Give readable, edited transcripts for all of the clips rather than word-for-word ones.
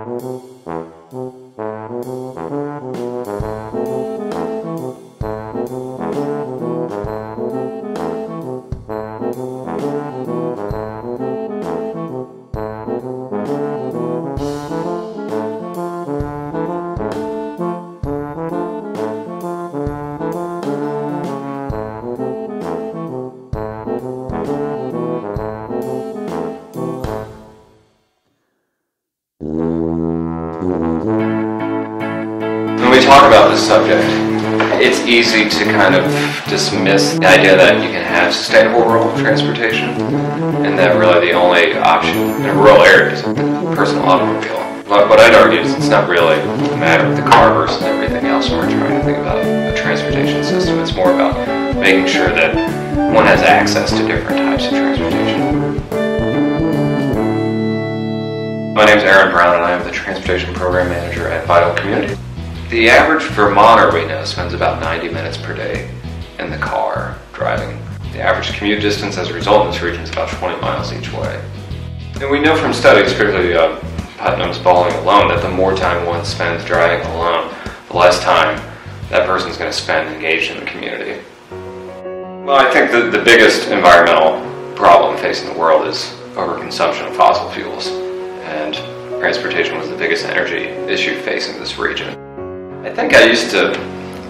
When we talk about this subject, it's easy to kind of dismiss the idea that you can have sustainable rural transportation and that really the only option in a rural area is a personal automobile. What I'd argue is it's not really a matter of the car versus everything else when we're trying to think about a transportation system. It's more about making sure that one has access to different types of transportation. My name is Aaron Brown and I am the Transportation Program Manager at Vital Community. The average Vermonter we know spends about 90 minutes per day in the car driving. The average commute distance as a result in this region is about 20 miles each way. And we know from studies, particularly Putnam's bowling alone, that the more time one spends driving alone, the less time that person's going to spend engaged in the community. Well, I think the biggest environmental problem facing the world is overconsumption of fossil fuels, and transportation was the biggest energy issue facing this region. I think I used to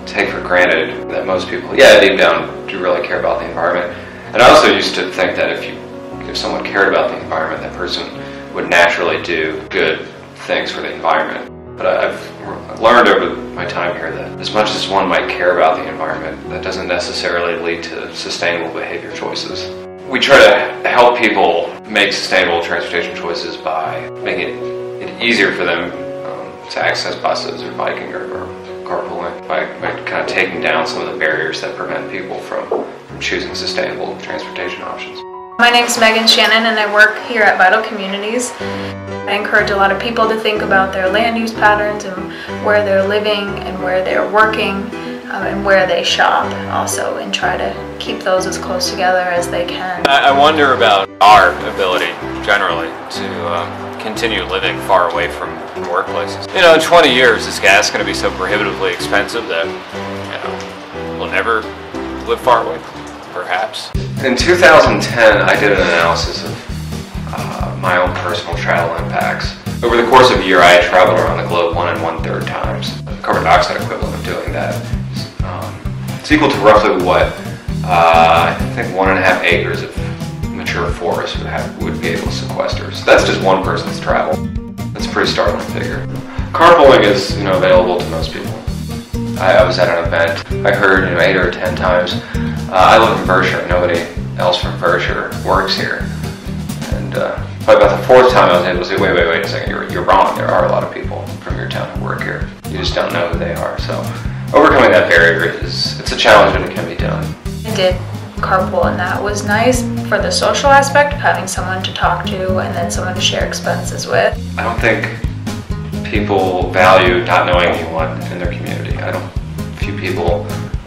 take for granted that most people, deep down, do really care about the environment. And I also used to think that if someone cared about the environment, that person would naturally do good things for the environment. But I've learned over my time here that as much as one might care about the environment, that doesn't necessarily lead to sustainable behavior choices. We try to help people make sustainable transportation choices by making it easier for them to access buses or biking or carpooling by kind of taking down some of the barriers that prevent people from choosing sustainable transportation options. My name is Megan Shannon and I work here at Vital Communities. I encourage a lot of people to think about their land use patterns and where they're living and where they're working and where they shop also, and try to keep those as close together as they can. I wonder about our ability generally to continue living far away from workplaces. You know, in 20 years this gas is going to be so prohibitively expensive that, we'll never live far away, perhaps. In 2010, I did an analysis of my own personal travel impacts. Over the course of a year, I had traveled around the globe 1 1/3 times. The carbon dioxide equivalent of doing that is it's equal to roughly what I think 1.5 acres of mature forest would be able to sequester. So that's just one person's travel. That's a pretty startling figure. Carpooling is available to most people. I was at an event. I heard 8 or 10 times. I live in Berkshire. Nobody else from Berkshire works here. And probably about the 4th time I was able to say, wait a second, you're wrong. There are a lot of people from your town who work here. You just don't know who they are. So overcoming that barrier it's a challenge, but it can be done. I did carpool and that was nice for the social aspect of having someone to talk to and then someone to share expenses with. I don't think people value not knowing anyone in their community. Few people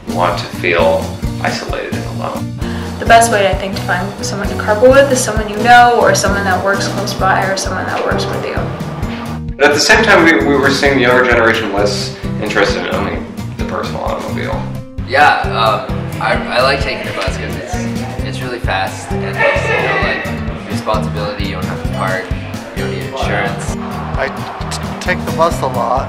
want to feel isolated and alone. The best way, I think, to find someone to carpool with is someone you know, or someone that works close by, or someone that works with you. But at the same time, we were seeing the younger generation less interested in owning the personal automobile. Yeah, I like taking the bus because it's really fast and there's responsibility. You don't have to park. You don't need insurance. I take the bus a lot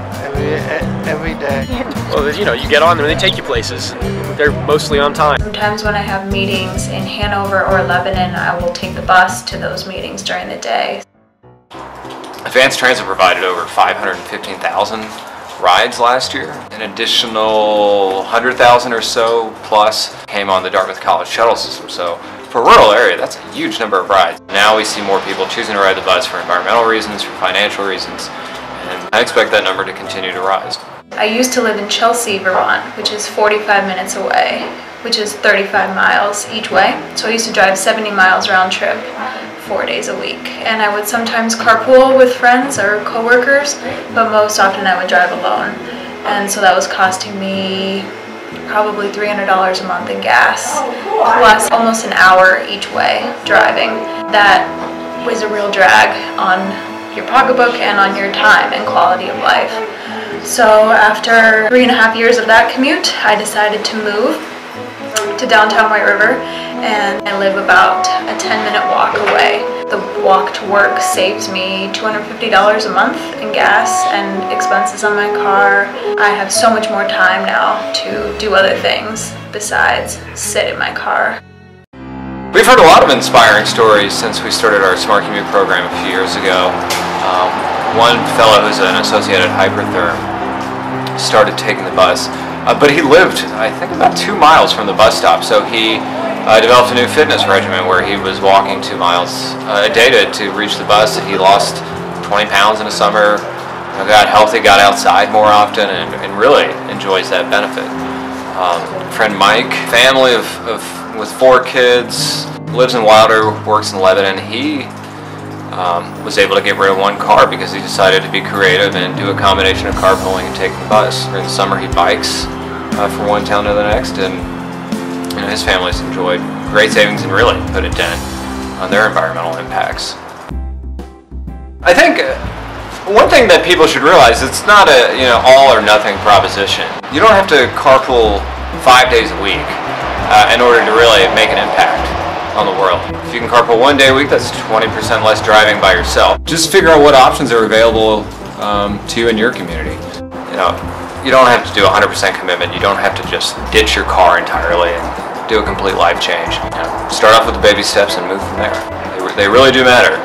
every day. Well, you get on them and they take you places. They're mostly on time. Sometimes when I have meetings in Hanover or Lebanon, I will take the bus to those meetings during the day. Advanced Transit provided over 515,000 rides last year. An additional 100,000 or so plus came on the Dartmouth College shuttle system. So for a rural area, that's a huge number of rides. Now we see more people choosing to ride the bus for environmental reasons, for financial reasons, and I expect that number to continue to rise. I used to live in Chelsea, Vermont, which is 45 minutes away, which is 35 miles each way. So I used to drive 70 miles round trip 4 days a week. And I would sometimes carpool with friends or coworkers, but most often I would drive alone. And so that was costing me probably $300 a month in gas, plus almost an hour each way driving. That was a real drag on your pocketbook and on your time and quality of life. So after 3.5 years of that commute, I decided to move to downtown White River, and I live about a 10-minute walk away. The walk to work saves me $250 a month in gas and expenses on my car. I have so much more time now to do other things besides sit in my car. We've heard a lot of inspiring stories since we started our Smart Commute program a few years ago. One fellow who's an associated hypertherm started taking the bus, but he lived, I think, about 2 miles from the bus stop, so he developed a new fitness regimen where he was walking 2 miles a day to reach the bus. He lost 20 pounds in the summer, got healthy, got outside more often, and really enjoys that benefit. Friend Mike, family with 4 kids, lives in Wilder, works in Lebanon. He was able to get rid of 1 car because he decided to be creative and do a combination of carpooling and taking the bus. In the summer he bikes from one town to the next, and his family's enjoyed great savings and really put a dent on their environmental impacts. I think one thing that people should realize, it's not a all or nothing proposition. You don't have to carpool 5 days a week in order to really make an impact on the world. If you can carpool 1 day a week, that's 20% less driving by yourself. Just figure out what options are available to you in your community. You don't have to do a 100% commitment. You don't have to just ditch your car entirely and do a complete life change. Start off with the baby steps and move from there. They really do matter.